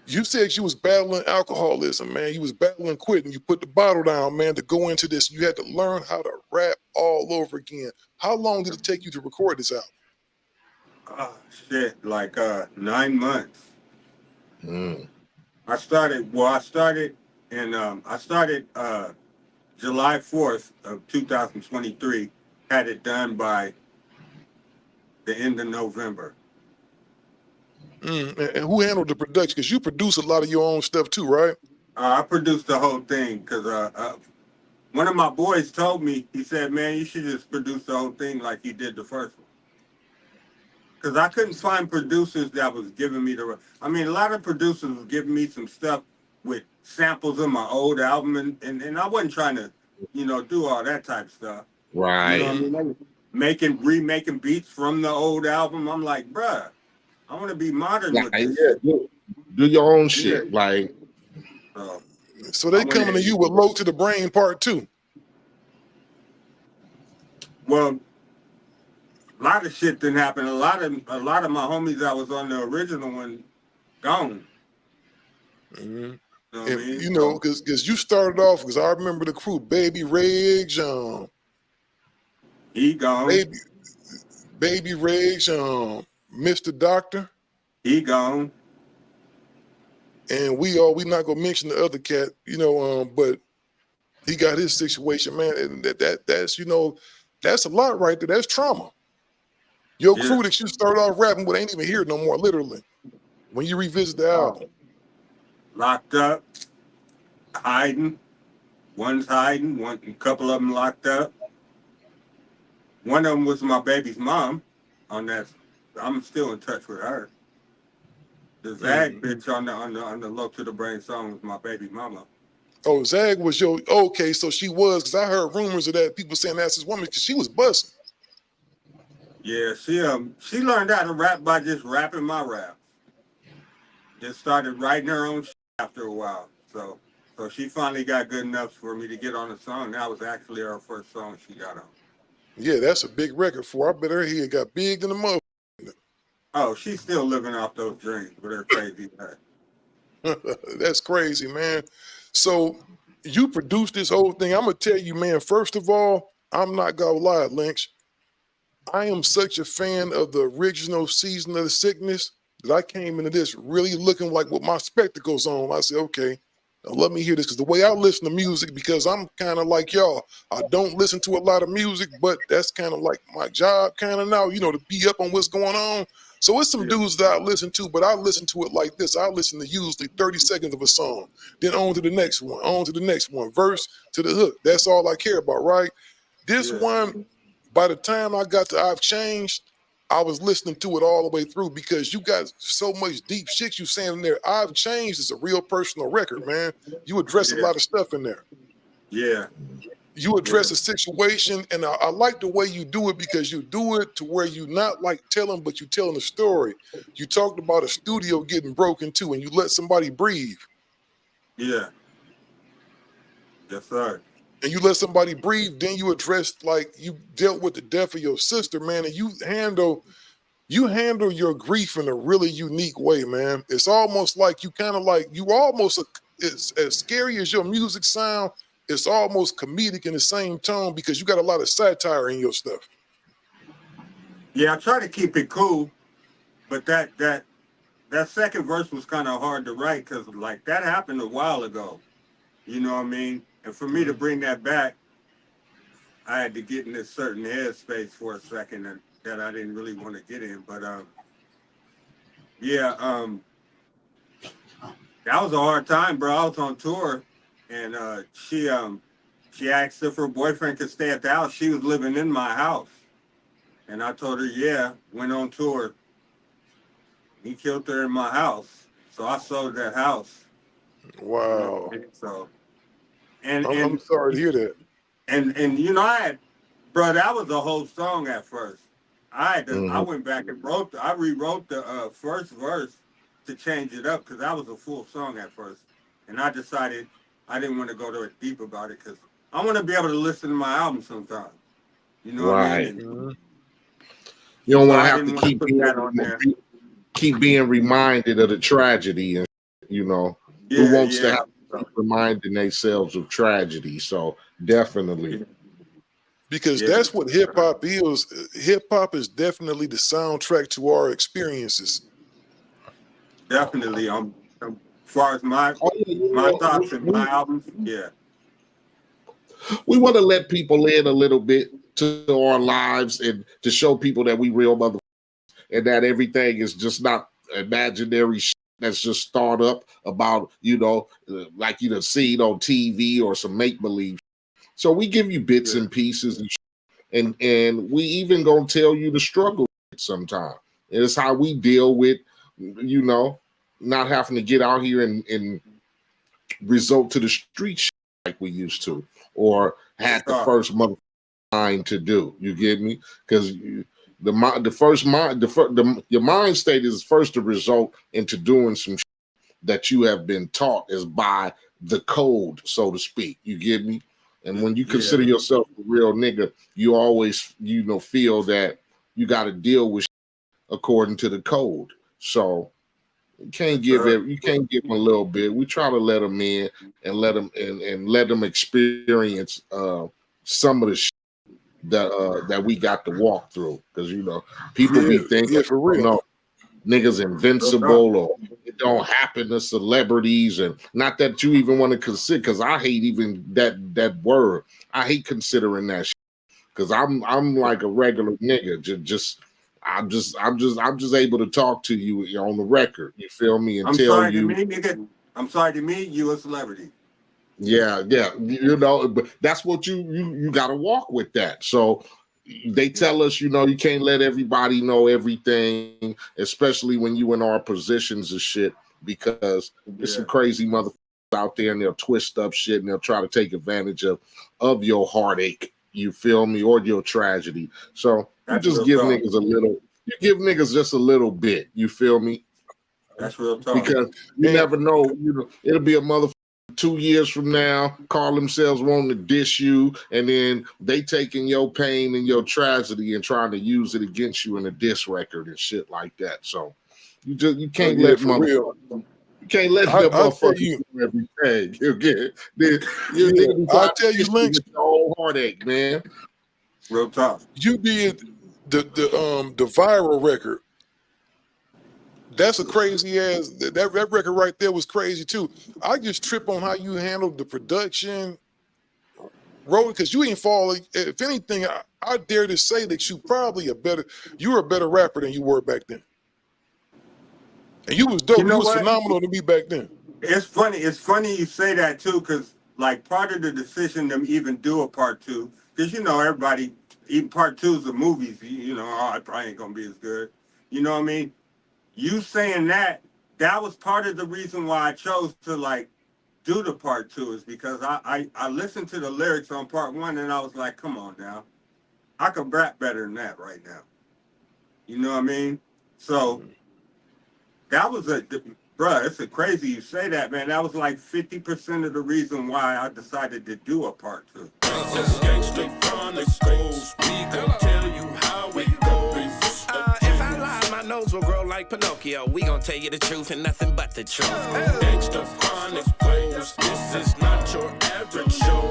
You said you was battling alcoholism, man. You was battling quitting. You put the bottle down, man, to go into this. You had to learn how to rap all over again. How long did it take you to record this album? Oh, shit, like 9 months. Mm. I started July 4th of 2023, had it done by the end of November. And who handled the production? Because you produce a lot of your own stuff too, right? I produced the whole thing because one of my boys told me, he said, man, you should just produce the whole thing like you did the first one. Because I couldn't find producers that was giving me a lot of producers was giving me some stuff with samples of my old album, and I wasn't trying to, do all that type of stuff. Right. You know what I mean? Remaking beats from the old album. I'm like, bruh, I want to be modern with this. Yeah, do your own shit. Like, so they coming to you with Low to the Brain Part 2. Well, a lot of shit didn't happen. A lot of my homies that was on the original one gone. Mm-hmm. Because you started off, because I remember the crew, Baby Riggs, he gone. Baby Riggs, Mr. Doctor, he gone. And we not gonna mention the other cat, but he got his situation, man, and that's a lot right there. That's trauma. Your crew that you started off rapping with ain't even here no more, literally. When you revisit the album. Locked up, hiding. One's hiding, a couple of them locked up. One of them was my baby's mom on that. I'm still in touch with her. The Zag bitch on the Low to the Brain song was my baby mama. Oh, Zag was okay, so she was, because I heard rumors of that, people saying that's his woman, because she was busting. Yeah, she learned how to rap by just rapping my raps. Just started writing her own shit after a while. So she finally got good enough for me to get on the song. That was actually her first song she got on. Yeah, that's a big record for her. I bet her head got big in the mother. Oh, she's still living off those dreams with her crazy head. That's crazy, man. So you produced this whole thing. I'm gonna tell you, man, first of all, I'm not gonna lie, Lynch. I am such a fan of the original Season of the Sickness that I came into this really looking like with my spectacles on. I said, okay, now let me hear this, because the way I listen to music, because I'm kind of like y'all, I don't listen to a lot of music, but that's kind of like my job kind of now, to be up on what's going on. So it's some dudes that I listen to, but I listen to it like this. I listen to usually 30 seconds of a song, then on to the next one, verse to the hook. That's all I care about, right? This one, by the time I got to I've Changed, I was listening to it all the way through, because you got so much deep shit you saying in there. I've Changed is a real personal record, man. You address a lot of stuff in there. Yeah. You address a situation, and I like the way you do it, because you do it to where you not like telling, but you telling a story. You talked about a studio getting broken too, and you let somebody breathe. Yeah. Yes, sir. And you let somebody breathe, then you addressed, like, you dealt with the death of your sister, man, and you handle your grief in a really unique way, man. It's almost like it's as scary as your music sound, it's almost comedic in the same tone, because you got a lot of satire in your stuff. Yeah, I try to keep it cool, but that second verse was kind of hard to write, because like that happened a while ago. You know what I mean? And for me to bring that back, I had to get in this certain headspace for a second that I didn't really want to get in. But that was a hard time, bro. I was on tour, and she asked if her boyfriend could stay at the house. She was living in my house, and I told her, yeah. Went on tour. He killed her in my house, so I sold that house. Wow. So, I'm sorry to hear that. And that was a whole song at first. I went back and rewrote the first verse to change it up, because that was a full song at first. And I decided I didn't want to go to deep about it, because I want to be able to listen to my album sometimes. You know what I mean? You don't want to have to keep being reminded of the tragedy. you know, Yeah, who wants to yeah. have to keep reminding themselves of tragedy. So definitely. Because Yeah. that's what hip hop is. Hip hop is definitely the soundtrack to our experiences. Definitely. As far as my Oh, yeah, my thoughts and my albums, yeah. we want to let people in a little bit to our lives and to show people that we real mother and that everything is just not imaginary shit that's just thought up about, like you know, seen on TV or some make believe. So we give you bits Yeah. and pieces and we even gonna tell you the struggle sometime. And it's how we deal with, not having to get out here and resort to the street shit like we used to, or had the first mother mind to do. You get me? Because your mind state is first to result into doing some shit that you have been taught is by the code, so to speak. You get me? And when you consider yourself a real nigga, you always, feel that you got to deal with according to the code. So you can't give them a little bit. We try to let them in and let them experience some of the that we got to walk through. Because people be thinking, for real. no, niggas invincible or it don't happen to celebrities, and not that you even want to consider, because I hate even that word. I hate considering that shit, because I'm like a regular nigga. I'm just able to talk to you on the record. You feel me? And I'm tell sorry you. to me, nigga. I'm sorry to me, you a celebrity. Yeah, but that's what you got to walk with that. So they tell us, you can't let everybody know everything, especially when you in our positions and shit, because there's some crazy motherfuckers out there and they'll twist up shit and they'll try to take advantage of your heartache. You feel me? Or your tragedy. So That's you just give niggas you give niggas just a little bit. You feel me? That's real talk. Because you never know, it'll be a motherfucker 2 years from now, call themselves wanting to diss you, and then they taking your pain and your tragedy and trying to use it against you in a diss record and shit like that. So you can't let motherfuckers. You can't let them motherfuckers do everything. I'll tell you, Lynch, your whole heartache, man. Real talk. You did the viral record. That's a crazy ass. That record right there was crazy too. I just trip on how you handled the production, road, because you ain't falling. If anything, I dare to say that you were a better rapper than you were back then. And you was dope. You know You was what? phenomenal to me back then. It's funny you say that too, because like part of the decision to even do a part two, because everybody, even part twos of movies, it probably ain't gonna be as good. You know what I mean? You saying that was part of the reason why I chose to like do the part two, is because I listened to the lyrics on part one and I was like, come on now, I could rap better than that right now. You know what I mean? So that was bruh, it's a crazy you say that, man. That was like 50% of the reason why I decided to do a part two. Gangster Chronicles, we gon' tell you how it goes. If I lie, my nose will grow like Pinocchio. We gon' tell you the truth and nothing but the truth. Gangster Chronicles, this is not your average show.